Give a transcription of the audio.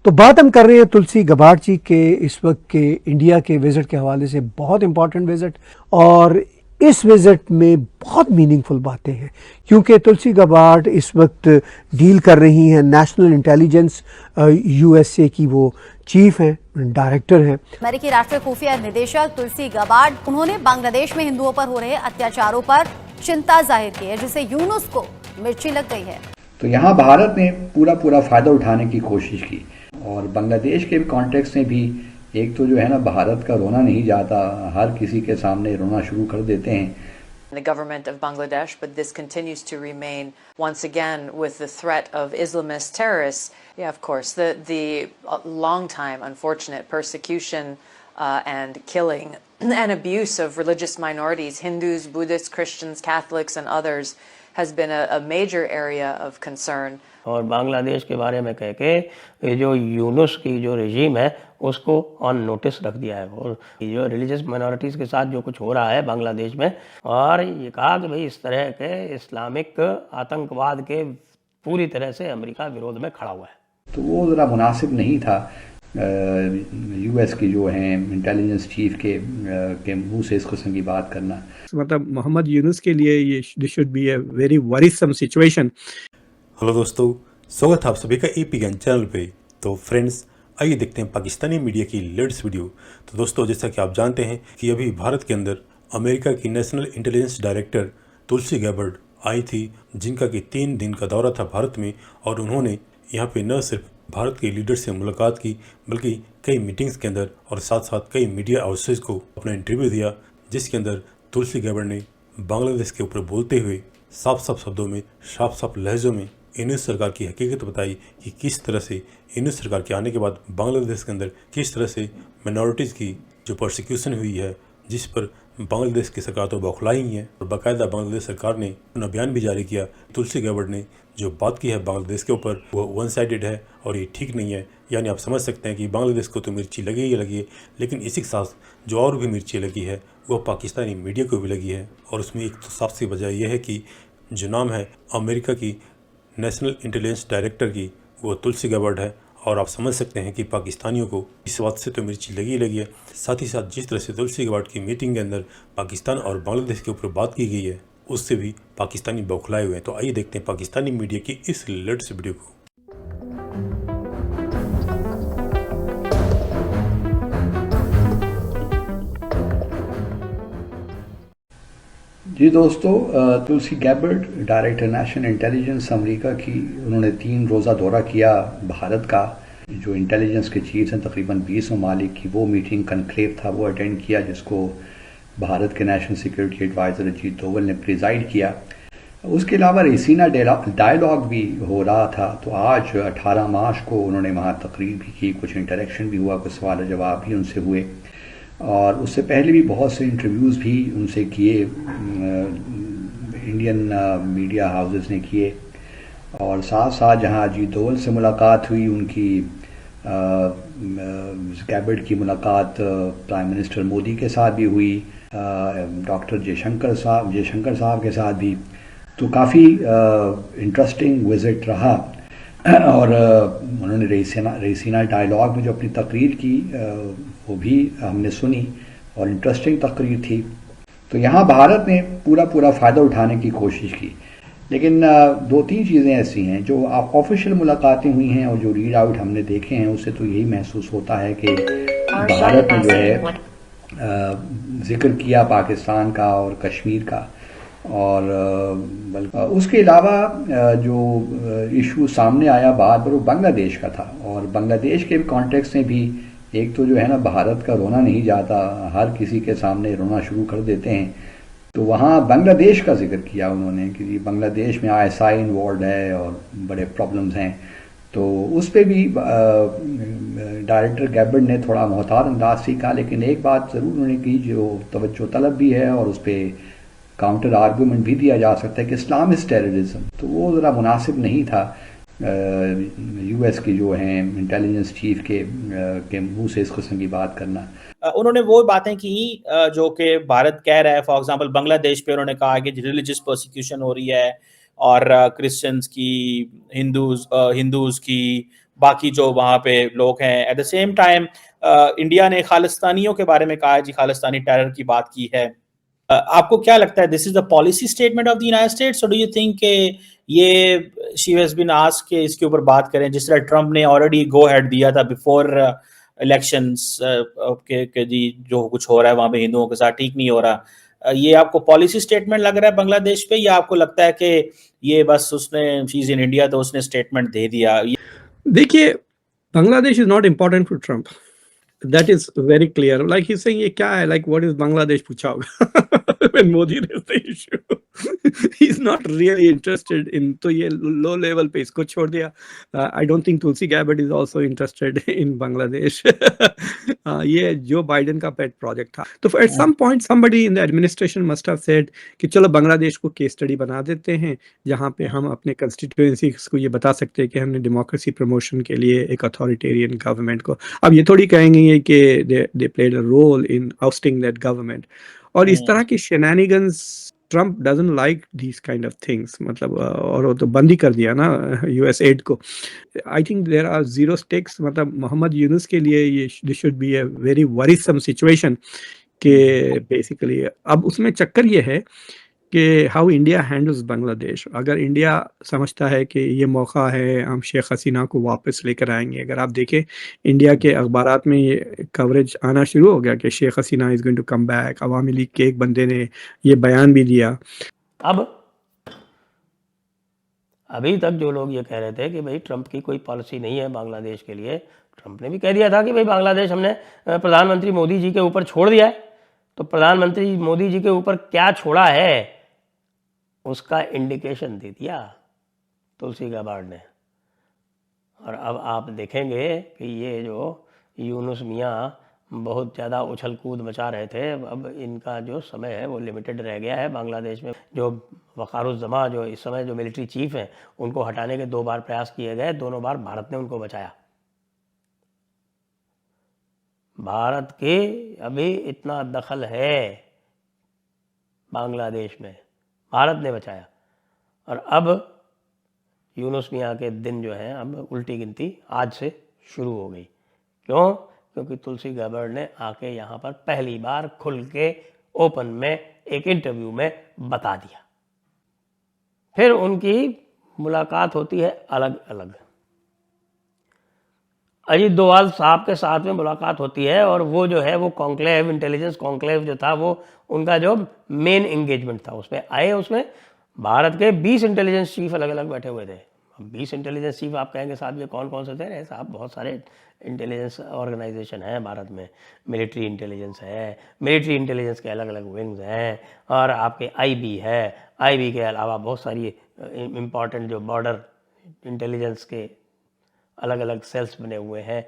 तो बात हम कर रहे हैं तुलसी गबार्ड जी के इस वक्त के इंडिया के विजिट के हवाले से। बहुत इंपॉर्टेंट विजिट, और इस विजिट में बहुत मीनिंगफुल बातें हैं, क्योंकि तुलसी गबार्ड इस वक्त डील कर रही हैं नेशनल इंटेलिजेंस यूएसए की, वो चीफ हैं, डायरेक्टर हैं। अमेरिकी राष्ट्रीय खुफिया निदेशक तुलसी गबार्ड, उन्होंने बांग्लादेश में हिंदुओं पर हो रहे अत्याचारों पर चिंता जाहिर की है, जिससे यूनुस को मिर्ची लग गई है। तो यहाँ भारत ने पूरा फायदा उठाने की कोशिश की, और बांग्लादेश के कॉन्टेक्स्ट में भी एक तो जो है ना, भारत का रोना नहीं जाता, हर किसी के सामने रोना शुरू कर देते हैं। The government of Bangladesh, but this continues to remain once again with the threat of Islamist terrorists. Yeah, of course, the long time unfortunate persecution and killing and abuse of religious minorities, Hindus, Buddhists, Christians, Catholics, and others, has been a major area of concern. और बांग्लादेश के बारे में कह के ये जो यूनुस की जो रेजिम है उसको ऑन नोटिस रख दिया है, और जो रिलीजियस माइनॉरिटीज़ के साथ जो कुछ हो रहा है बांग्लादेश में, और ये कहा कि भाई इस तरह के इस्लामिक आतंकवाद के पूरी तरह से अमेरिका विरोध में खड़ा हुआ है। तो वो ज़रा मुनासिब नहीं था यूएस की जो हैं इंटेलिजेंस चीफ के मुंह से इस किस्म की बात करना। मतलब मोहम्मद यूनुस के लिए ये this should be a very worrisome situation. Hello दोस्तों, स्वागत है आप सभी का एपी ज्ञान चैनल पे। तो फ्रेंड्स, आइए देखते हैं पाकिस्तानी मीडिया की लेटेस्ट वीडियो। तो दोस्तों, जैसा कि आप जानते हैं कि अभी भारत के अंदर अमेरिका की national intelligence director Tulsi Gabbard आई थी, जिनका कि 3 दिन का दौरा था भारत में, और उन्होंने यहाँ पे न सिर्फ भारत के लीडर से मुलाकात की, बल्कि कई मीटिंग्स के अंदर और साथ साथ कई मीडिया आउटलेट्स को अपना इंटरव्यू दिया, जिसके अंदर तुलसी गैबर्ड ने बांग्लादेश के ऊपर बोलते हुए साफ शब्दों में, साफ लहजों में यूनुस सरकार की हकीकत बताई कि किस तरह से यूनुस सरकार के आने के बाद बांग्लादेश के अंदर किस तरह से माइनॉरिटीज़ की जो प्रोसिक्यूशन हुई है, जिस पर बांग्लादेश की सरकार तो बौखलाई ही है, और बाकायदा बांग्लादेश सरकार ने अपना बयान भी जारी किया। तुलसी गैबर्ड ने जो बात की है बांग्लादेश के ऊपर, वो वन साइडेड है और ये ठीक नहीं है। यानी आप समझ सकते हैं कि बांग्लादेश को तो मिर्ची लगी ही लगी है, लेकिन इसी के साथ जो और भी मिर्ची लगी है वो पाकिस्तानी मीडिया को भी लगी है। और उसमें एक तो साफ सी वजह यह है कि जो नाम है अमेरिका की नेशनल इंटेलिजेंस डायरेक्टर की, वो तुलसी गैबर्ड है, और आप समझ सकते हैं कि पाकिस्तानियों को इस बात से तो मिर्ची लगी है। साथ ही साथ जिस तरह से तुलसी गैबर्ड की मीटिंग के अंदर पाकिस्तान और बांग्लादेश के ऊपर बात की गई है, उससे भी पाकिस्तानी बौखलाए हुए हैं। तो आइए देखते हैं पाकिस्तानी मीडिया की इस लेटेस्ट वीडियो को। जी दोस्तों, Tulsi Gabbard director national intelligence America की, उन्होंने 3 रोज़ा दौरा किया भारत का। जो इंटेलिजेंस के चीफ हैं तकरीबन 20 ममालिक की, वो मीटिंग कनक्लेव था, वो अटेंड किया, जिसको भारत के national security adviser Ajit Doval ने प्रिजाइड किया। उसके अलावा रेसीना डायलॉग भी हो रहा था। तो आज 18 मार्च को उन्होंने वहाँ तकरीर भी की, कुछ इंटरेक्शन भी हुआ, कुछ सवाल जवाब भी उनसे हुए, और उससे पहले भी बहुत से इंटरव्यूज़ भी उनसे किए, इंडियन मीडिया हाउसेस ने किए। और साथ साथ जहां अजीत डोवल से मुलाकात हुई, उनकी गैबर्ड की मुलाकात प्राइम मिनिस्टर मोदी के साथ भी हुई, डॉक्टर जयशंकर साहब के साथ भी। तो काफ़ी इंटरेस्टिंग विज़िट रहा। और उन्होंने रेसीना डायलॉग में जो अपनी तकरीर की, वो भी हमने सुनी, और इंटरेस्टिंग तकरीर थी। तो यहाँ भारत ने पूरा फ़ायदा उठाने की कोशिश की, लेकिन 2-3 चीज़ें ऐसी हैं जो आप ऑफिशियल मुलाकातें हुई हैं और जो रीड आउट हमने देखे हैं, उससे तो यही महसूस होता है कि भारत ने जो है जिक्र किया पाकिस्तान का और कश्मीर का, और उसके अलावा जो इशू सामने आया बार वो बांग्लादेश का था। और बांग्लादेश के कॉन्टेक्स्ट में भी एक तो जो है ना, भारत का रोना नहीं जाता, हर किसी के सामने रोना शुरू कर देते हैं। तो वहाँ बांग्लादेश का जिक्र किया उन्होंने कि बांग्लादेश में आईएसआई इन्वॉल्व है और बड़े प्रॉब्लम्स हैं। तो उस पर भी डायरेक्टर गैबर्ड ने थोड़ा मोहतात अंदाज से कहा, लेकिन एक बात ज़रूर उन्होंने की जो तवज्जो तलब भी है, और उस पर काउंटर आर्गूमेंट भी दिया जा सकता है कि इस्लाम इज़ टेररिज्म। तो वो ज़रा मुनासिब नहीं था यूएस की जो हैं इंटेलिजेंस चीफ के मुंह से इस किस्म की बात करना। उन्होंने वो बातें की जो कि भारत कह रहा है। फॉर एग्जांपल बांग्लादेश पे उन्होंने कहा कि रिलीजियस प्रोसिक्यूशन हो रही है, और क्रिश्चियंस की, हिंदूज की, बाकी जो वहाँ पे लोग हैं। At the same time India ने खालिस्तानियों के बारे में कहा है जी, खालिस्तानी टेरर की बात की है। आपको क्या लगता है, this is the policy statement of the United states, और डू यू थिंक के ये शी हैज बीन आस्क्ड के इसके ऊपर बात करें, जिस तरह ट्रम्प ने ऑलरेडी गो हेड दिया था बिफोर इलेक्शंस के जी जो कुछ हो रहा है वहाँ पे हिंदुओं के साथ ठीक नहीं हो रहा। ये आपको पॉलिसी स्टेटमेंट लग रहा है बांग्लादेश पे, या आपको लगता है कि ये बस उसने शी इज इन इंडिया तो उसने स्टेटमेंट दे दिया? देखिए, Bangladesh is not important for Trump, that is very clear. Like he's saying, ये क्या है? Like what is Bangladesh? पूछा होगा when Modi raised the issue. He's not really interested in. तो ये low level पे इसको छोड़ दिया. I don't think Tulsi Gabbard is also interested in Bangladesh. ये जो बाइडेन का pet project था. तो at some point somebody in the administration must have said कि चलो बांग्लादेश को केस स्टडी बना देते हैं, जहाँ पे हम अपने constituencies को ये बता सकते हैं कि हमने डेमोक्रेसी प्रमोशन के लिए एक अथॉरिटेरियन गवर्नमेंट को, अब ये थोड़ी कहेंगे कि they played a role in ousting that government. और इस तरह की shenanigans Trump doesn't like these kind of things, मतलब और वो तो बंद ही कर दिया ना US एड को. I think there are zero stakes, मतलब मोहम्मद यूनुस के लिए ये this should be a very worrisome situation कि basically अब उसमें चक्कर ये है कि हाउ इंडिया हैंडल्स बांग्लादेश. अगर इंडिया समझता है कि ये मौका है, हम शेख हसीना को वापस लेकर आएंगे. अगर आप देखें इंडिया के अखबारात में ये कवरेज आना शुरू हो गया कि Sheikh Hasina is going to come back. Awami League के एक बंदे ने ये बयान भी दिया. अब अभी तक जो लोग ये कह रहे थे कि भाई ट्रम्प की कोई पॉलिसी नहीं है बांग्लादेश के लिए, ट्रम्प ने भी कह दिया था कि भाई बांग्लादेश हमने प्रधानमंत्री मोदी जी के ऊपर छोड़ दिया है. तो प्रधानमंत्री मोदी जी के ऊपर क्या छोड़ा है उसका इंडिकेशन दे दिया तुलसी गाबार्ड ने. और अब आप देखेंगे कि ये जो यूनुस मियाँ बहुत ज़्यादा उछल कूद मचा रहे थे, अब इनका जो समय है वो लिमिटेड रह गया है बांग्लादेश में. जो वक़ारुज़्ज़मा जो इस समय जो मिलिट्री चीफ हैं उनको हटाने के 2 बार प्रयास किए गए, दोनों बार भारत ने उनको बचाया. भारत के अभी इतना दखल है बांग्लादेश में, भारत ने बचाया. और अब यूनुस मियाँ के दिन जो हैं अब उल्टी गिनती आज से शुरू हो गई. क्यों? क्योंकि तुलसी गाबार्ड ने आके यहाँ पर पहली बार खुल के ओपन में एक इंटरव्यू में बता दिया. फिर उनकी मुलाकात होती है अलग अलग. अजीत डोभाल साहब के साथ में मुलाकात होती है और वो जो है वो कॉन्क्लेव, इंटेलिजेंस कॉन्क्लेव जो था वो उनका जो मेन एंगेजमेंट था उसमें आए. उसमें भारत के 20 इंटेलिजेंस चीफ अलग अलग बैठे हुए थे. 20 इंटेलिजेंस चीफ आप कहेंगे साहब ये कौन कौन से थे? अरे साहब बहुत सारे इंटेलिजेंस ऑर्गेनाइजेशन हैं भारत में. मिलिट्री इंटेलिजेंस है, मिलिट्री इंटेलिजेंस के अलग अलग विंग्स हैं, और आपके आईबी है, आईबी के अलावा बहुत सारी इम्पॉर्टेंट जो बॉर्डर इंटेलिजेंस के अलग अलग सेल्स बने हुए हैं.